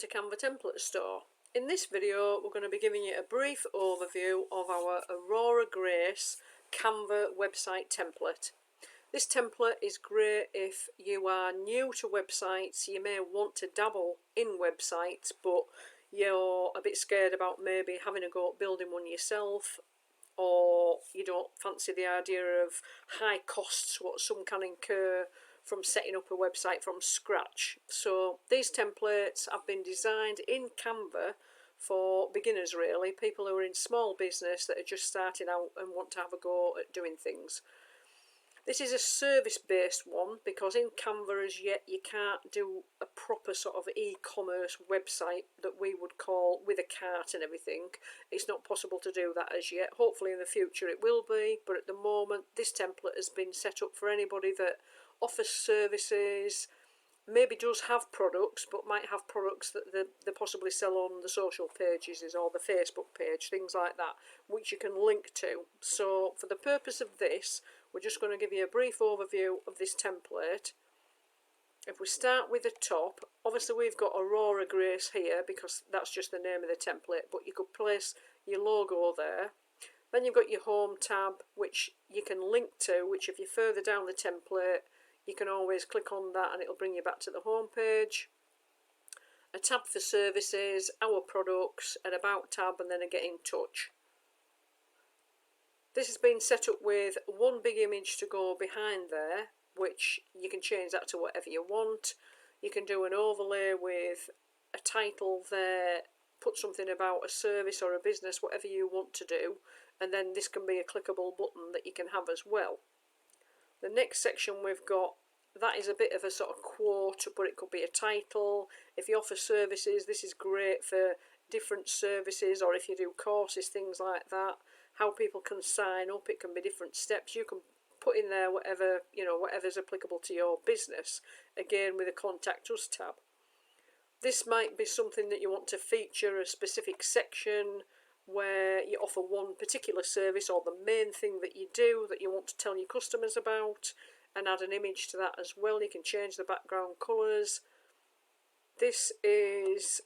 to Canva Template Store. In this video we're going to be giving you a brief overview of our Aurora-Grace Canva website template. This template is great if you are new to websites. You may want to dabble in websites but you're a bit scared about maybe having a go at building one yourself, or you don't fancy the idea of high costs what some can incur from setting up a website from scratch. So these templates have been designed in Canva for beginners, really, people who are in small business that are just starting out and want to have a go at doing things. This is a service-based one because in Canva as yet you can't do a proper sort of e-commerce website that we would call with a cart and everything. It's not possible to do that as yet. Hopefully in the future it will be, but at the moment this template has been set up for anybody that offers services, maybe does have products but might have products that they possibly sell on the social pages or the Facebook page, things like that, which you can link to. So for the purpose of this, we're just going to give you a brief overview of this template. If we start with the top, obviously we've got Aurora-Grace here because that's just the name of the template, but you could place your logo there. Then you've got your home tab, which you can link to, which if you're further down the template you can always click on that and it'll bring you back to the home page. A tab for services, our products, an about tab, and then a get in touch. This has been set up with one big image to go behind there, which you can change that to whatever you want. You can do an overlay with a title there, put something about a service or a business, whatever you want to do, and then this can be a clickable button that you can have as well. The next section we've got, that is a bit of a sort of quote, but it could be a title. If you offer services, this is great for different services, or if you do courses, things like that. How people can sign up, it can be different steps. You can put in there whatever, whatever's applicable to your business, again with a contact us tab. This might be something that you want to feature a specific section where you offer one particular service or the main thing that you do that you want to tell your customers about, and add an image to that as well. You can change the background colours. This is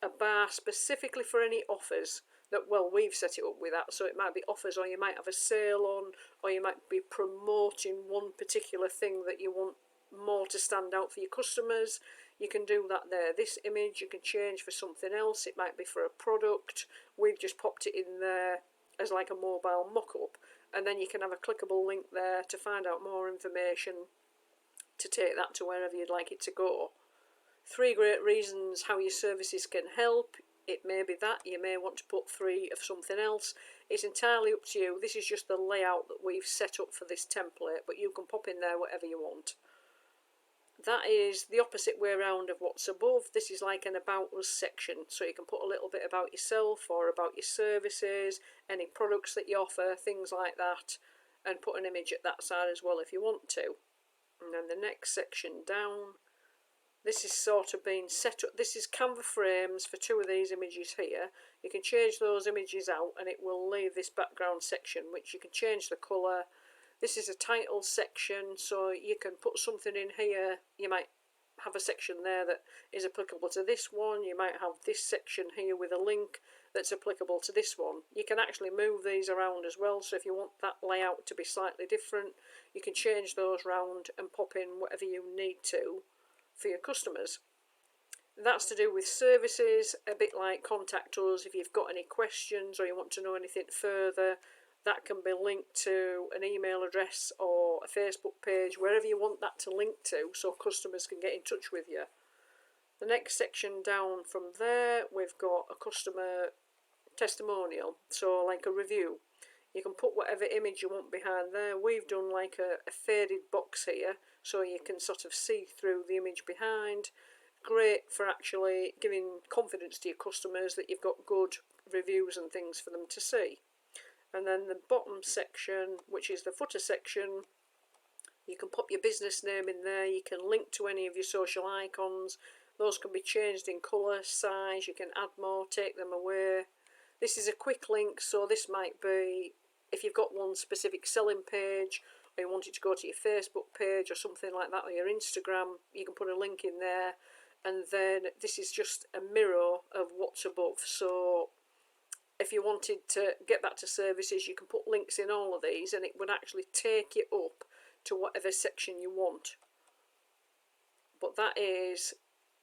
a bar specifically for any offers that, well, we've set it up with that, so it might be offers, or you might have a sale on, or you might be promoting one particular thing that you want more to stand out for your customers. You can do that there. This image you can change for something else. It might be for a product. We've just popped it in there as like a mobile mock-up, and then you can have a clickable link there to find out more information to take that to wherever you'd like it to go. 3 great reasons how your services can help. It may be that you may want to put 3 of something else. It's entirely up to you. This is just the layout that we've set up for this template, but you can pop in there whatever you want. That is the opposite way around of what's above. This is like an about us section, so you can put a little bit about yourself or about your services, any products that you offer, things like that, and put an image at that side as well if you want to. And then the next section down, this is sort of being set up. This is Canva frames for 2 of these images here. You can change those images out and it will leave this background section, which you can change the colour. This is a title section, so you can put something in here. You might have a section there that is applicable to this one. You might have this section here with a link that's applicable to this one. You can actually move these around as well, so if you want that layout to be slightly different, you can change those around and pop in whatever you need to for your customers. That's to do with services, a bit like contact us. If you've got any questions or you want to know anything further, that can be linked to an email address or a Facebook page, wherever you want that to link to, so customers can get in touch with you. The next section down from there, we've got a customer testimonial, so like a review. You can put whatever image you want behind there. We've done like a faded box here, so you can sort of see through the image behind. Great for actually giving confidence to your customers that you've got good reviews and things for them to see. And then the bottom section, which is the footer section, you can pop your business name in there. You can link to any of your social icons. Those can be changed in colour, size. You can add more, take them away. This is a quick link, so this might be if you've got one specific selling page, or you want it to go to your Facebook page or something like that, or your Instagram, you can put a link in there and then this is just a mirror of what's above. So if you wanted to get back to services, you can put links in all of these and it would actually take you up to whatever section you want. But that is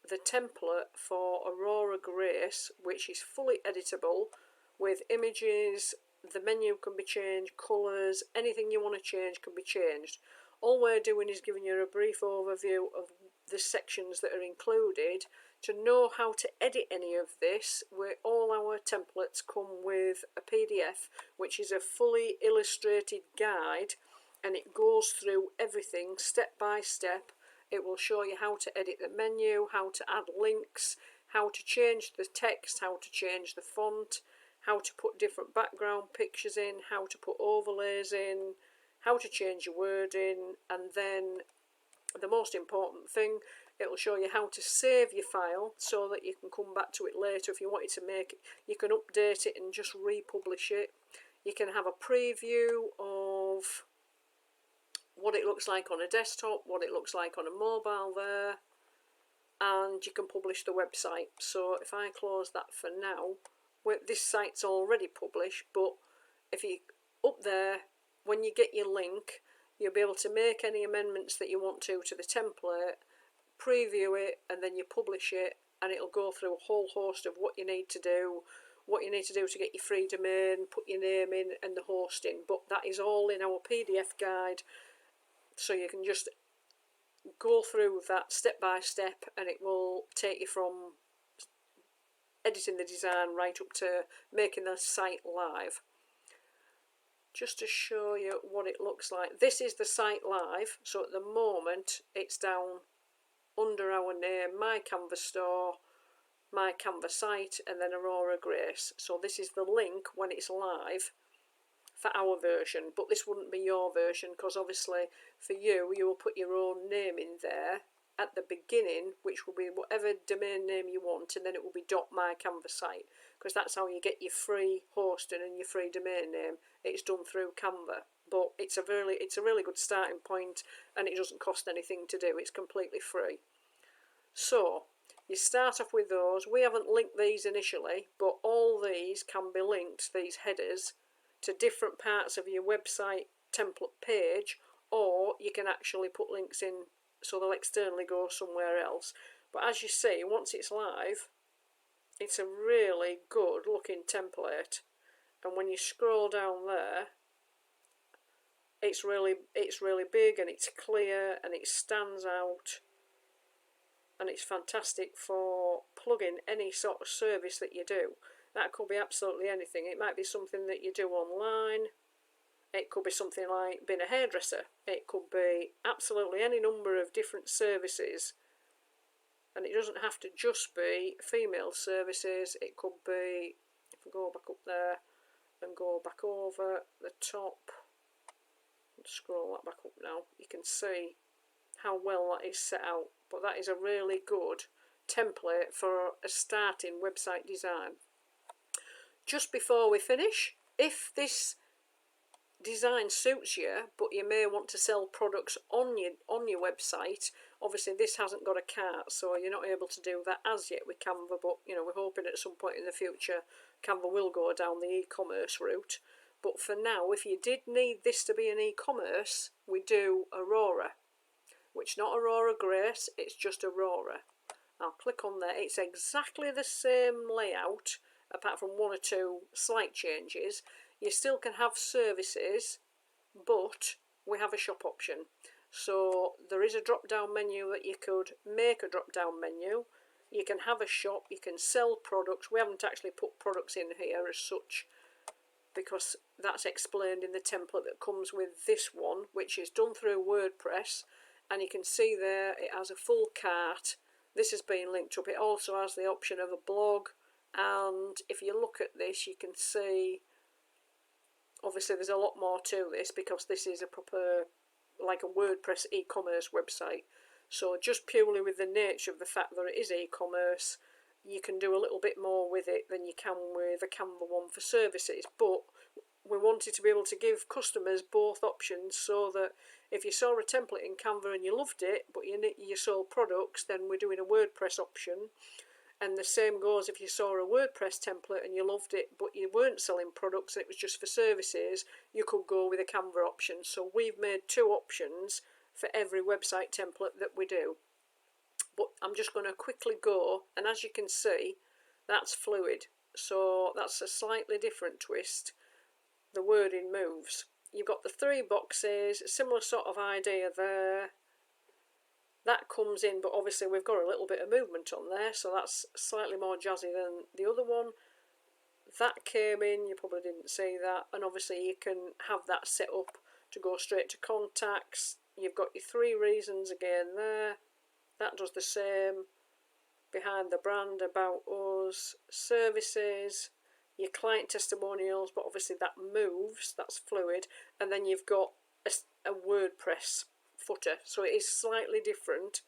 the template for Aurora-Grace, which is fully editable with images. The menu can be changed, colours, anything you want to change can be changed. All we're doing is giving you a brief overview of the sections that are included. To know how to edit any of this, all our templates come with a PDF, which is a fully illustrated guide, and it goes through everything step by step. It will show you how to edit the menu, how to add links, how to change the text, how to change the font, how to put different background pictures in, how to put overlays in, how to change your wording, and then the most important thing, it will show you how to save your file so that you can come back to it later if you wanted to make it. You can update it and just republish it. You can have a preview of what it looks like on a desktop, what it looks like on a mobile there, and you can publish the website. So if I close that for now, this site's already published, but if you up there, when you get your link, you'll be able to make any amendments that you want to the template, preview it, and then you publish it, and it'll go through a whole host of what you need to do to get your free domain, put your name in, and the hosting. But that is all in our PDF guide, so you can just go through that step by step, and it will take you from editing the design right up to making the site live. Just to show you what it looks like, this is the site live. So at the moment it's down under our name, My Canva Store, My Canva Site, and then Aurora-Grace. So this is the link when it's live for our version, but this wouldn't be your version, because obviously for you, you will put your own name in there at the beginning, which will be whatever domain name you want, and then it will be .mycanvasite, because that's how you get your free hosting and your free domain name. It's done through Canva, but it's a really good starting point, and it doesn't cost anything to do. It's completely free. So you start off with those. We haven't linked these initially, but all these can be linked, these headers, to different parts of your website template page, or you can actually put links in so they'll externally go somewhere else. But as you see, once it's live, it's a really good looking template, and when you scroll down there, it's really big, and it's clear, and it stands out, and it's fantastic for plugging any sort of service that you do. That could be absolutely anything. It might be something that you do online. It could be something like being a hairdresser. It could be absolutely any number of different services. And it doesn't have to just be female services. It could be, if we go back up there and go back over the top, and scroll that back up now, you can see how well that is set out. But that is a really good template for a starting website design. Just before we finish, if this design suits you, but you may want to sell products on your website, obviously this hasn't got a cart, so you're not able to do that as yet with Canva, but you know, we're hoping at some point in the future Canva will go down the e-commerce route. But for now, if you did need this to be an e-commerce, we do Aurora, which not Aurora-Grace, it's just Aurora. I'll click on there. It's exactly the same layout, apart from one or two slight changes. You still can have services, but we have a shop option. So there is a drop down menu that you could make a drop down menu. You can have a shop, you can sell products. We haven't actually put products in here as such, because that's explained in the template that comes with this one, which is done through WordPress. And you can see there it has a full cart. This has been linked up. It also has the option of a blog, and if you look at this, you can see obviously there's a lot more to this, because this is a proper, like a WordPress e-commerce website. So just purely with the nature of the fact that it is e-commerce, you can do a little bit more with it than you can with a Canva one for services. But we wanted to be able to give customers both options, so that if you saw a template in Canva and you loved it, but you sold products, then we're doing a WordPress option. And the same goes if you saw a WordPress template and you loved it, but you weren't selling products and it was just for services, you could go with a Canva option. So we've made 2 options for every website template that we do. But I'm just going to quickly go, and as you can see, that's fluid. So that's a slightly different twist. The wording moves. You've got the 3 boxes, similar sort of idea there. That comes in, but obviously we've got a little bit of movement on there, so that's slightly more jazzy than the other one. That came in, you probably didn't see that, and obviously you can have that set up to go straight to contacts. You've got your 3 reasons again there. That does the same. Behind the brand, about us, services, your client testimonials, but obviously that moves, that's fluid. And then you've got a WordPress footer, so it is slightly different,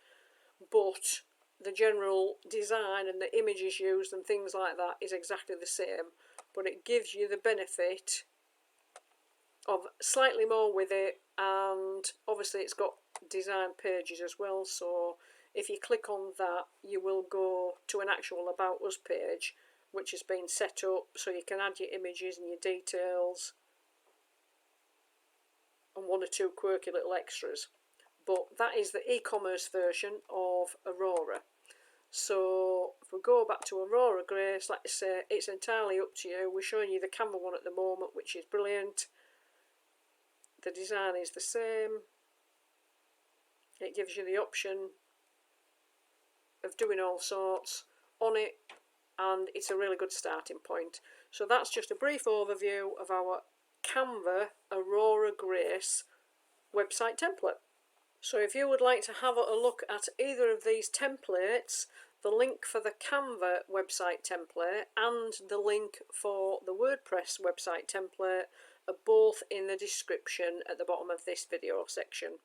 but the general design and the images used and things like that is exactly the same, but it gives you the benefit of slightly more with it. And obviously it's got design pages as well, so if you click on that you will go to an actual About Us page which has been set up, so you can add your images and your details and 1 or 2 quirky little extras. But that is the e-commerce version of Aurora. So if we go back to Aurora-Grace, like I say, it's entirely up to you. We're showing you the Canva one at the moment, which is brilliant. The design is the same. It gives you the option of doing all sorts on it, and it's a really good starting point. So that's just a brief overview of our Canva Aurora-Grace website template. So if you would like to have a look at either of these templates, the link for the Canva website template and the link for the WordPress website template are both in the description at the bottom of this video section.